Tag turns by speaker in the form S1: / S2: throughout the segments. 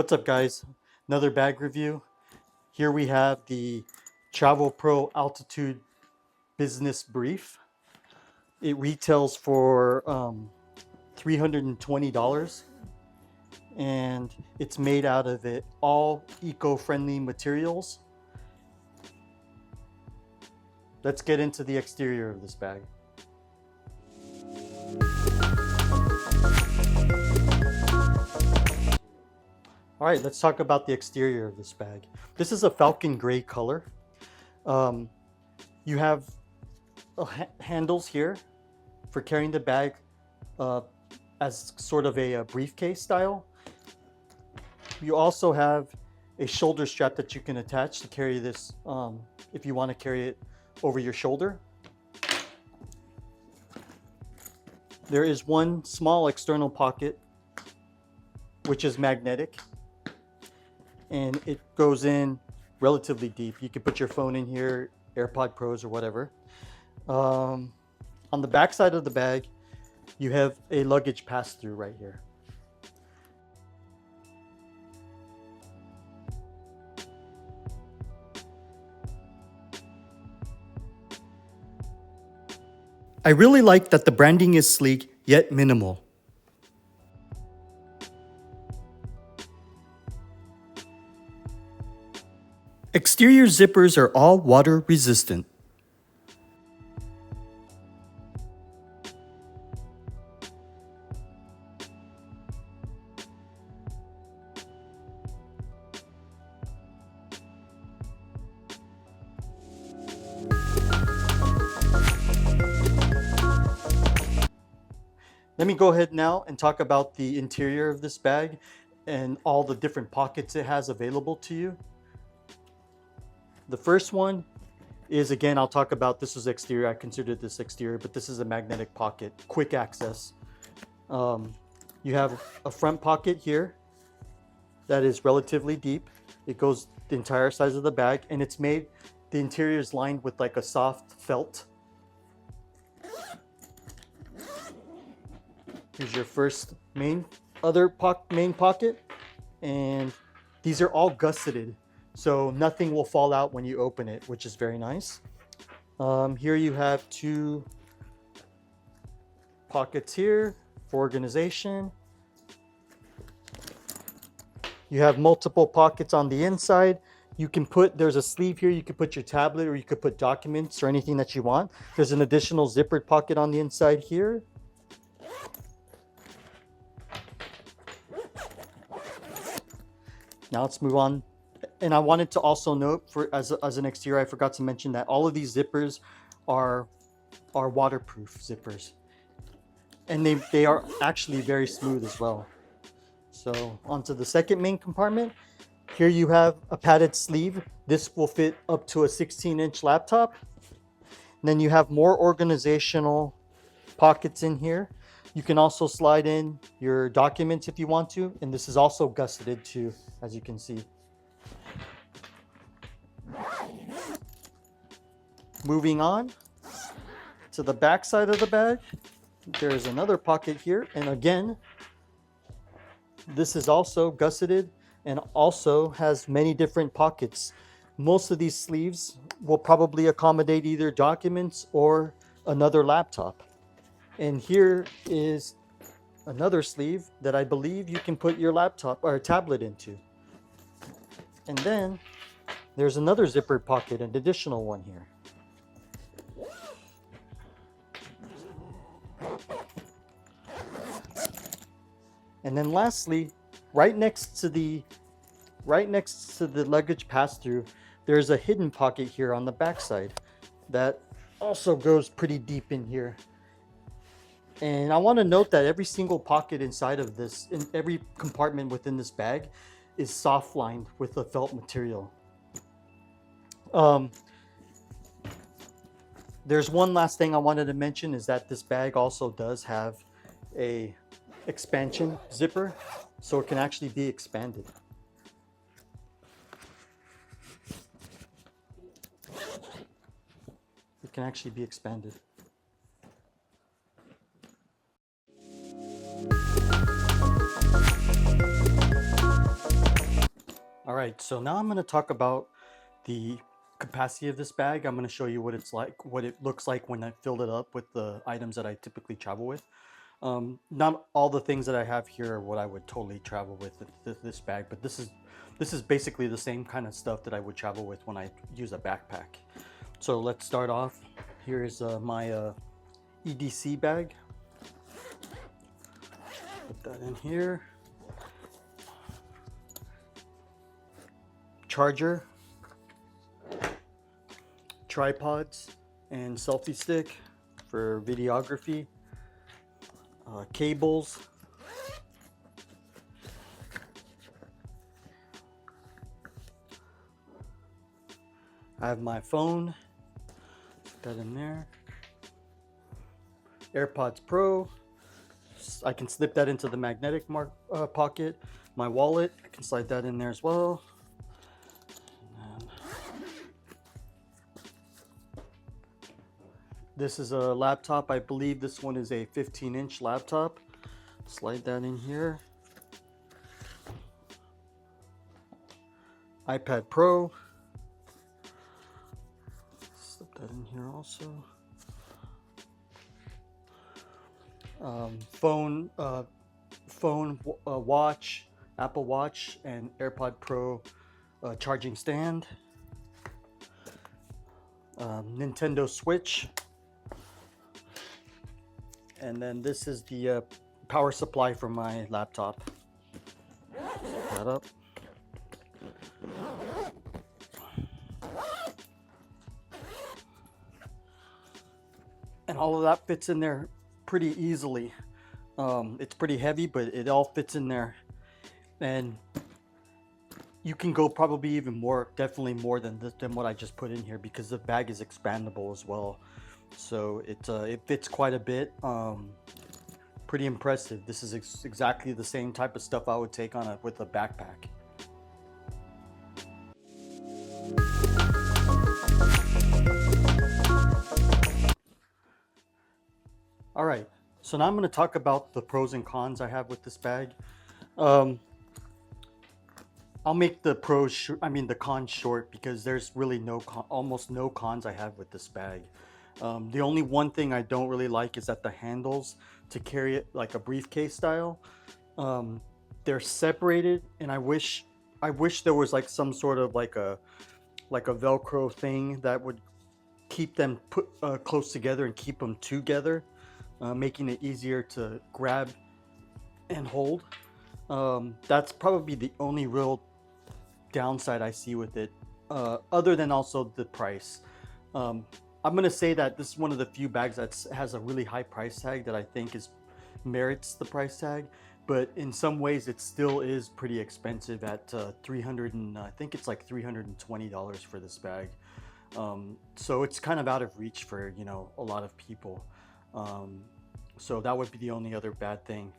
S1: What's up, guys? Another bag review. Here we have the Travelpro Altitude Business Brief. It retails for $320 and it's made out of all eco-friendly materials. Let's get into the exterior of this bag. All right, let's talk about the exterior of this bag. This is a falcon gray color. You have handles here for carrying the bag as sort of a briefcase style. You also have a shoulder strap that you can attach to carry this if you want to carry it over your shoulder. There is one small external pocket which is magnetic, and it goes in relatively deep. You can put your phone in here, AirPod Pros or whatever. On the back side of the bag, you have a luggage pass-through right here. I really like that the branding is sleek yet minimal. Exterior zippers are all water resistant. Let me go ahead now and talk about the interior of this bag and all the different pockets it has available to you. The first one is, again, I'll talk about, this is exterior. I considered this exterior, but this is a magnetic pocket, quick access. You have a front pocket here that is relatively deep. It goes the entire size of the bag, and it's made, the interior is lined with like a soft felt. Here's your first main pocket, and these are all gusseted, so nothing will fall out when you open it, which is very nice. Here you have two pockets here for organization. You have multiple pockets on the inside. You can put, there's a sleeve here, you could put your tablet or you could put documents or anything that you want. There's an additional zippered pocket on the inside here. Now let's move on. And I wanted to also note, as an exterior, I forgot to mention that all of these zippers are waterproof zippers. And they are actually very smooth as well. So onto the second main compartment. Here you have a padded sleeve. This will fit up to a 16-inch laptop. And then you have more organizational pockets in here. You can also slide in your documents if you want to, and this is also gusseted too, as you can see. Moving on to the back side of the bag, there's another pocket here, and again, this is also gusseted and also has many different pockets. Most of these sleeves will probably accommodate either documents or another laptop. And here is another sleeve that I believe you can put your laptop or tablet into. And then there's another zippered pocket, an additional one here. And then lastly, right next to the luggage pass-through, there's a hidden pocket here on the back side that also goes pretty deep in here. And I want to note that every single pocket inside of this, in every compartment within this bag, is soft lined with a felt material. There's one last thing I wanted to mention, is that this bag also does have a expansion zipper, so it can actually be expanded. It can actually be expanded. right, so now I'm going to talk about the capacity of this bag. I'm going to show you what it's like, what it looks like when I filled it up with the items that I typically travel with. Not all the things that I have here are what I would totally travel with this bag, but this is basically the same kind of stuff that I would travel with when I use a backpack. So let's start off. Here's my EDC bag. Put that in here. Charger, tripods, and selfie stick for videography. Cables. I have my phone. Put that in there. AirPods Pro. I can slip that into the magnetic pocket. My wallet, I can slide that in there as well. This is a laptop. I believe this one is a 15-inch laptop. Slide that in here. iPad Pro. Slip that in here also. Phone, watch, Apple Watch, and AirPod Pro charging stand. Nintendo Switch. And then this is the power supply for my laptop. Set that up. And all of that fits in there pretty easily. It's pretty heavy, but it all fits in there. And you can go probably even more, definitely more than what I just put in here, because the bag is expandable as well. So it fits quite a bit. Pretty impressive. This is exactly the same type of stuff I would take on with a backpack. All right, so now I'm going to talk about the pros and cons I have with this bag. I'll make the the cons short, because there's really almost no cons I have with this bag. The only one thing I don't really like is that the handles to carry it like a briefcase style, they're separated, and I wish there was like some sort of like a Velcro thing that would keep them put close together and keep them together, making it easier to grab and hold. That's probably the only real downside I see with it, other than also the price. I'm gonna say that this is one of the few bags that has a really high price tag that I think merits the price tag, but in some ways it still is pretty expensive at I think it's like $320 for this bag. So it's kind of out of reach for a lot of people. So that would be the only other bad thing.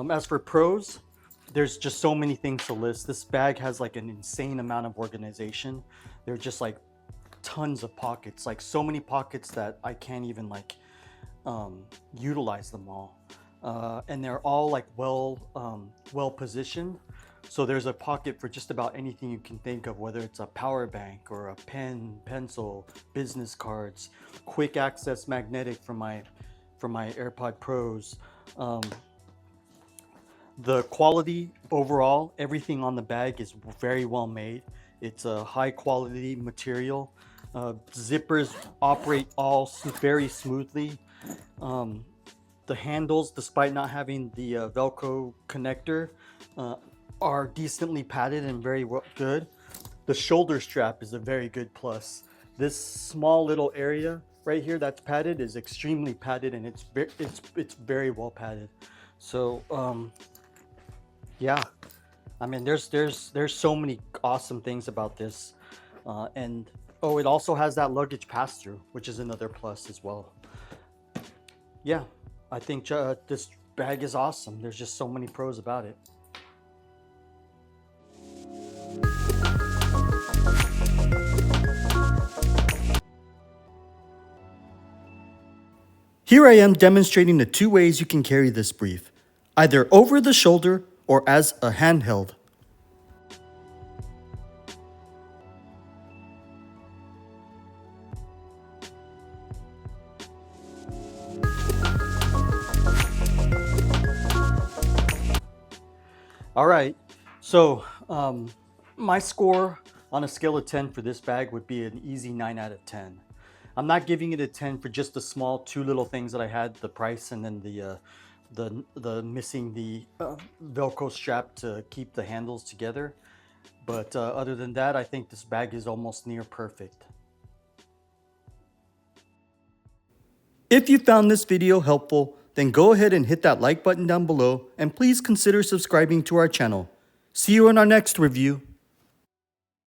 S1: As for pros, there's just so many things to list. This bag has like an insane amount of organization. They're just like tons of pockets, like so many pockets that I can't even utilize them all. And they're all like well positioned. So there's a pocket for just about anything you can think of, whether it's a power bank or a pen, pencil, business cards, quick access magnetic for my AirPod Pros. The quality overall, everything on the bag is very well made. It's a high quality material. Zippers operate all very smoothly. The handles, despite not having the Velcro connector, are decently padded and very good. The shoulder strap is a very good plus. This small little area right here that's padded is extremely padded, and it's very well padded. So yeah, I mean, there's so many awesome things about this, and oh, it also has that luggage pass-through, which is another plus as well. Yeah, I think this bag is awesome. There's just so many pros about it. Here I am demonstrating the two ways you can carry this brief, either over the shoulder or as a handheld. All right, so my score on a scale of 10 for this bag would be an easy 9 out of 10. I'm not giving it a 10 for just the small two little things that I had, the price and then the missing the Velcro strap to keep the handles together. But other than that, I think this bag is almost near perfect. If you found this video helpful, then go ahead and hit that like button down below and please consider subscribing to our channel. See you in our next review.